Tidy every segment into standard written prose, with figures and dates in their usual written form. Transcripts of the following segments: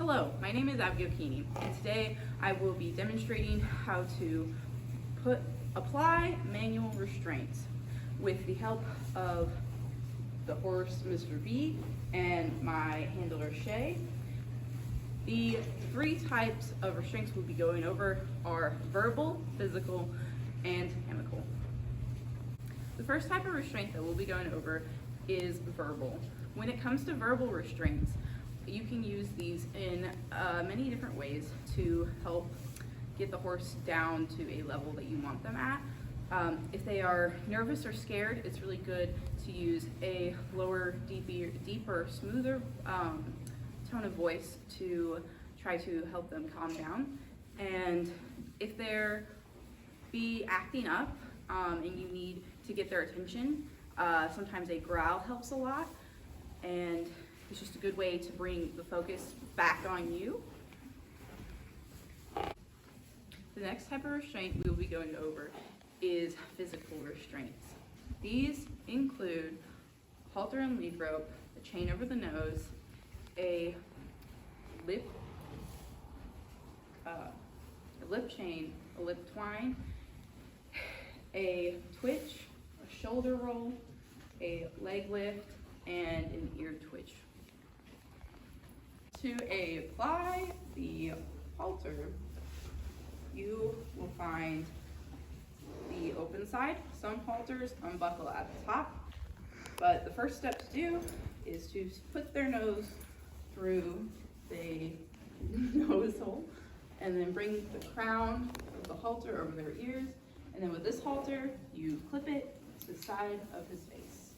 Hello, my name is Abigail Keeney, and today I will be demonstrating how to apply manual restraints with the help of the horse Mr. B and my handler Shay. The three types of restraints we'll be going over are verbal, physical, and chemical. The first type of restraint that we'll be going over is verbal. When it comes to verbal restraints, you can use these in many different ways to help get the horse down to a level that you want them at. If they are nervous or scared, it's really good to use a lower, deeper, smoother tone of voice to try to help them calm down. And if they're acting up and you need to get their attention, sometimes a growl helps a lot, and it's just a good way to bring the focus back on you. The next type of restraint we will be going over is physical restraints. These include halter and lead rope, a chain over the nose, a lip chain, a lip twine, a twitch, a shoulder roll, a leg lift, and an ear twitch. To apply the halter, you will find the open side. Some halters unbuckle at the top, but the first step to do is to put their nose through the nose hole and then bring the crown of the halter over their ears, and then with this halter you clip it to the side of his face.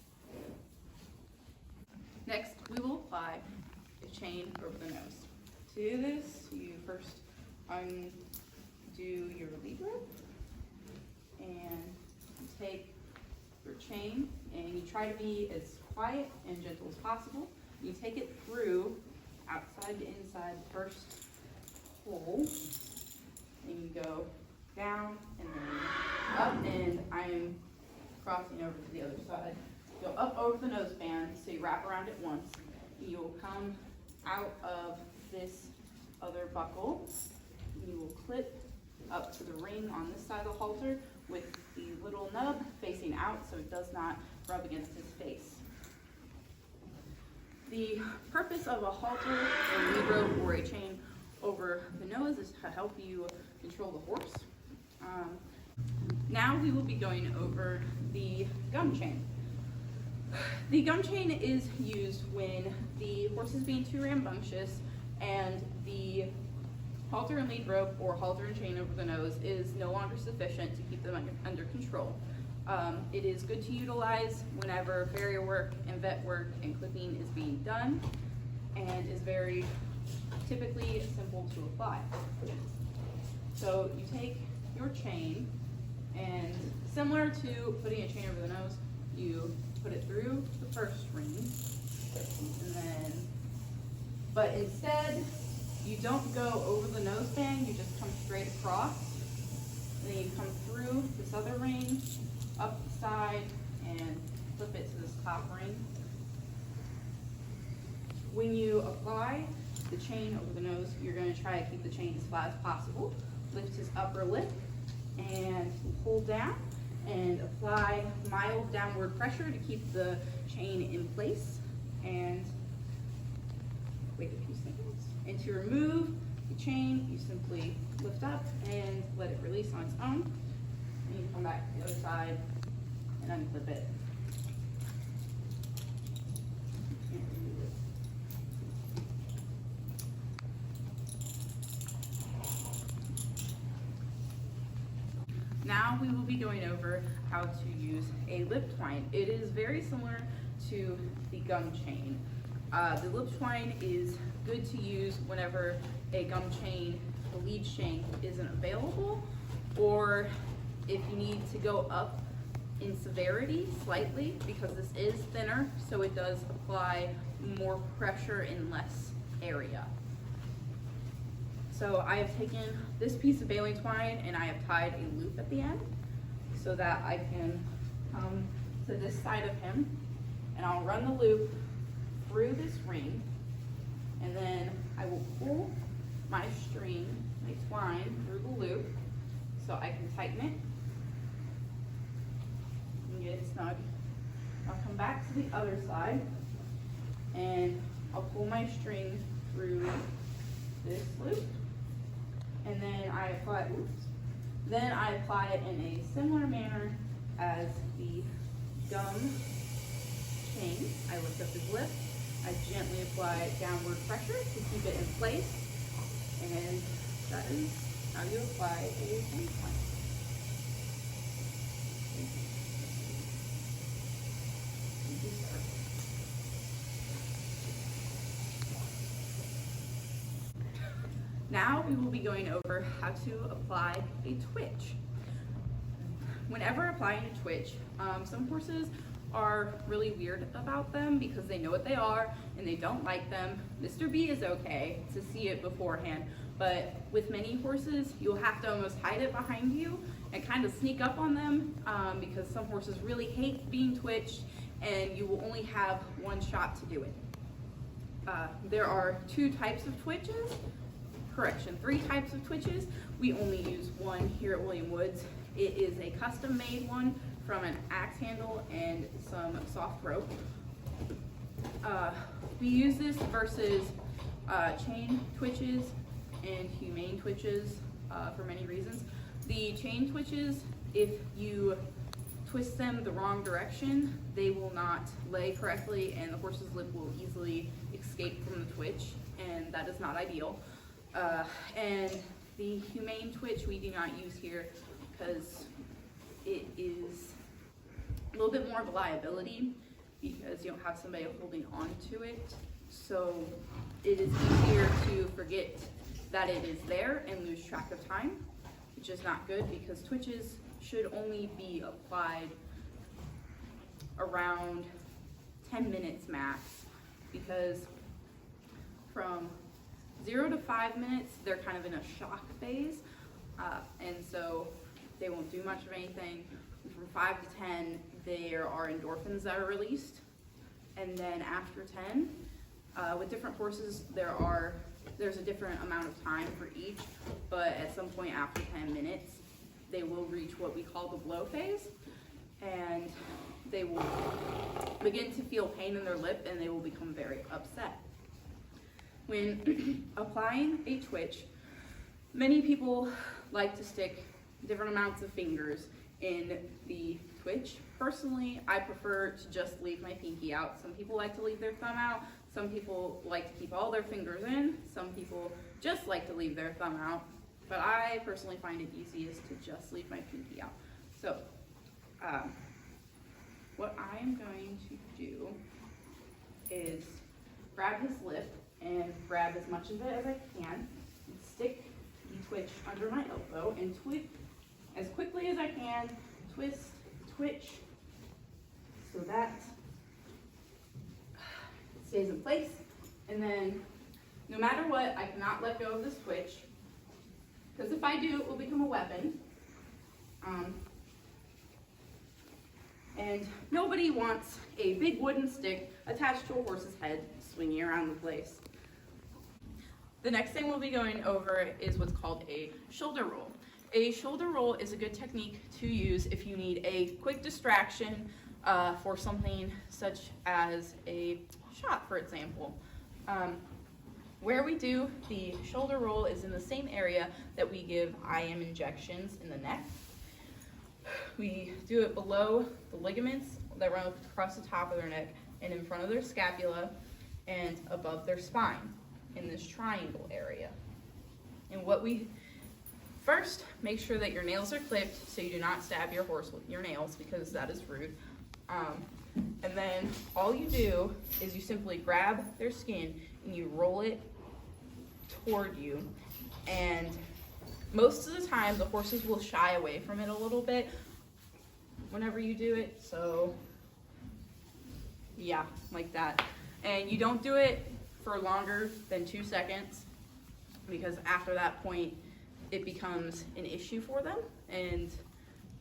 Next, we will apply a chain over the nose. To do this, you first undo your lead rope, and you take your chain and you try to be as quiet and gentle as possible. You take it through outside to inside the first hole, and you go down and then up, and I am crossing over to the other side. Go up over the noseband, so you wrap around it once. You'll come out of this other buckle. You will clip up to the ring on this side of the halter with the little nub facing out so it does not rub against his face. The purpose of a halter, a lead rope, or a chain over the nose is to help you control the horse. Now we will be going over the gum chain. The gum chain is used when the horse is being too rambunctious and the halter and lead rope or halter and chain over the nose is no longer sufficient to keep them under control. It is good to utilize whenever farrier work and vet work and clipping is being done, and is very typically simple to apply. So you take your chain, and similar to putting a chain over the nose, you put it through the first ring, and then, but instead, you don't go over the noseband, you just come straight across, and then you come through this other ring, up the side, and flip it to this top ring. When you apply the chain over the nose, you're going to try to keep the chain as flat as possible. Lift his upper lip and hold down, and apply mild downward pressure to keep the chain in place, and wait a few seconds. And to remove the chain, you simply lift up and let it release on its own. And you come back to the other side and unclip it. Now we will be going over how to use a lip twine. It is very similar to the gum chain. The lip twine is good to use whenever a gum chain, the lead chain, isn't available, or if you need to go up in severity slightly, because this is thinner, so it does apply more pressure in less area. So I have taken this piece of baling twine and I have tied a loop at the end so that I can come to this side of him, and I'll run the loop through this ring, and then I will pull my string, my twine through the loop so I can tighten it and get it snug. I'll come back to the other side and I'll pull my string through this loop, and then I apply it in a similar manner as the gum chain. I lift up his lip, I gently apply downward pressure to keep it in place, and that is how you apply a chain twine. Now we will be going over how to apply a twitch. Whenever applying a twitch, some horses are really weird about them because they know what they are and they don't like them. Mr. B is okay to see it beforehand, but with many horses, you'll have to almost hide it behind you and kind of sneak up on them because some horses really hate being twitched and you will only have one shot to do it. There are three types of twitches. We only use one here at William Woods. It is a custom made one from an axe handle and some soft rope. We use this versus chain twitches and humane twitches for many reasons. The chain twitches, if you twist them the wrong direction, they will not lay correctly and the horse's lip will easily escape from the twitch, and that is not ideal. And the humane twitch we do not use here because it is a little bit more of a liability because you don't have somebody holding on to it. So it is easier to forget that it is there and lose track of time, which is not good because twitches should only be applied around 10 minutes max, because from 0 to 5 minutes, they're kind of in a shock phase, and so they won't do much of anything. From 5 to 10, there are endorphins that are released, and then after 10, with different horses, there's a different amount of time for each, but at some point after 10 minutes, they will reach what we call the blow phase, and they will begin to feel pain in their lip, and they will become very upset. When applying a twitch, many people like to stick different amounts of fingers in the twitch. Personally, I prefer to just leave my pinky out. Some people like to leave their thumb out. Some people like to keep all their fingers in. Some people just like to leave their thumb out. But I personally find it easiest to just leave my pinky out. So, what I am going to do is grab his lip and grab as much of it as I can, and stick the twitch under my elbow and twist as quickly as I can, twist, twitch, so that it stays in place. And then no matter what, I cannot let go of this twitch, because if I do, it will become a weapon. And nobody wants a big wooden stick attached to a horse's head swinging around the place. The next thing we'll be going over is what's called a shoulder roll. A shoulder roll is a good technique to use if you need a quick distraction for something such as a shot, for example. Where we do the shoulder roll is in the same area that we give IM injections in the neck. We do it below the ligaments that run across the top of their neck and in front of their scapula and above their spine in this triangle area. And what we first, make sure that your nails are clipped so you do not stab your horse with your nails, because that is rude. And then all you do is you simply grab their skin and you roll it toward you, and most of the time the horses will shy away from it a little bit whenever you do it. So yeah, like that. And you don't do it for longer than 2 seconds, because after that point it becomes an issue for them and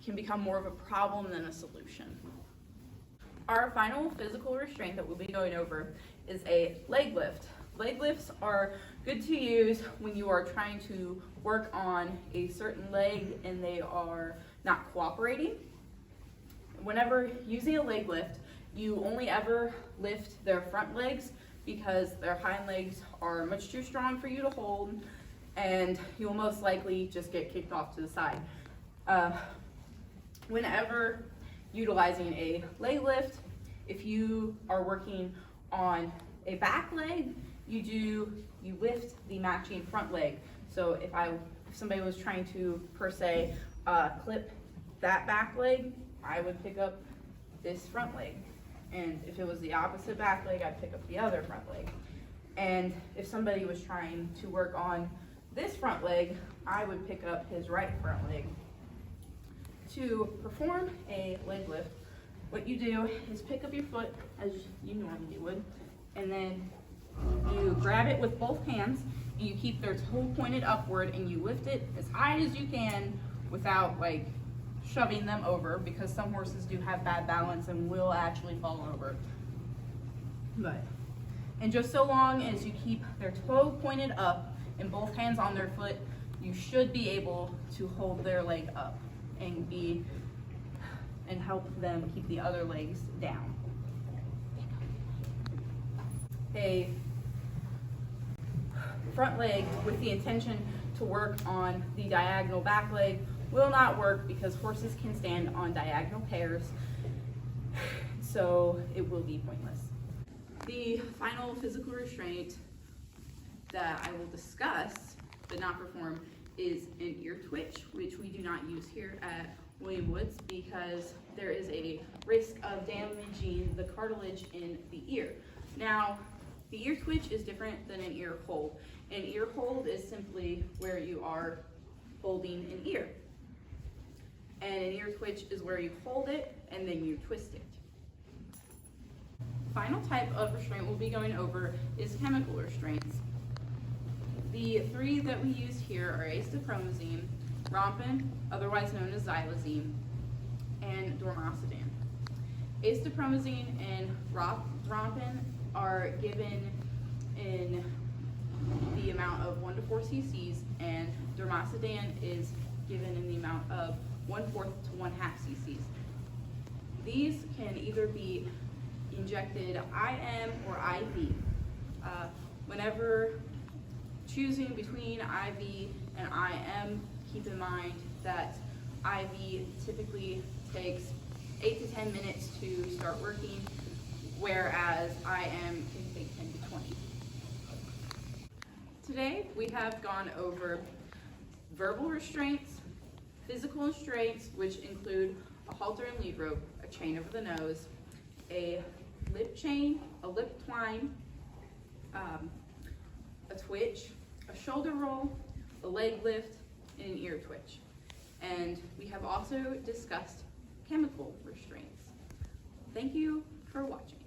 can become more of a problem than a solution. Our final physical restraint that we'll be going over is a leg lift. Leg lifts are Good to use when you are trying to work on a certain leg and they are not cooperating. Whenever using a leg lift, you only ever lift their front legs because their hind legs are much too strong for you to hold, and you will most likely just get kicked off to the side. Whenever utilizing a leg lift, if you are working on a back leg, you lift the matching front leg. So if somebody was trying to, per se, clip that back leg, I would pick up this front leg. And if it was the opposite back leg, I'd pick up the other front leg. And if somebody was trying to work on this front leg, I would pick up his right front leg. To perform a leg lift, what you do is pick up your foot as you normally would, and then you grab it with both hands, and you keep their toe pointed upward, and you lift it as high as you can without like shoving them over, because some horses do have bad balance and will actually fall over. And just so long as you keep their toe pointed up and both hands on their foot, you should be able to hold their leg up and help them keep the other legs down. A front leg with the intention to work on the diagonal back leg will not work because horses can stand on diagonal pairs, so it will be pointless. The final physical restraint that I will discuss but not perform is an ear twitch, which we do not use here at William Woods because there is a risk of damaging the cartilage in the ear. Now, the ear twitch is different than an ear hold. An ear hold is simply where you are holding an ear. And an ear twitch is where you hold it and then you twist it. Final type of restraint we'll be going over is chemical restraints. The three that we use here are acetopromazine, rompin, otherwise known as xylazine, and dormocidin. Acetopromazine and rompin are given in the amount of 1 to 4 cc's, and dormocidin is given in the amount of 1/4 to 1/2 cc's. These can either be injected IM or IV. Whenever choosing between IV and IM, keep in mind that IV typically takes 8 to 10 minutes to start working, whereas IM can take 10 to 20. Today we have gone over verbal restraints, physical restraints, which include a halter and lead rope, a chain over the nose, a lip chain, a lip twine, a twitch, a shoulder roll, a leg lift, and an ear twitch. And we have also discussed chemical restraints. Thank you for watching.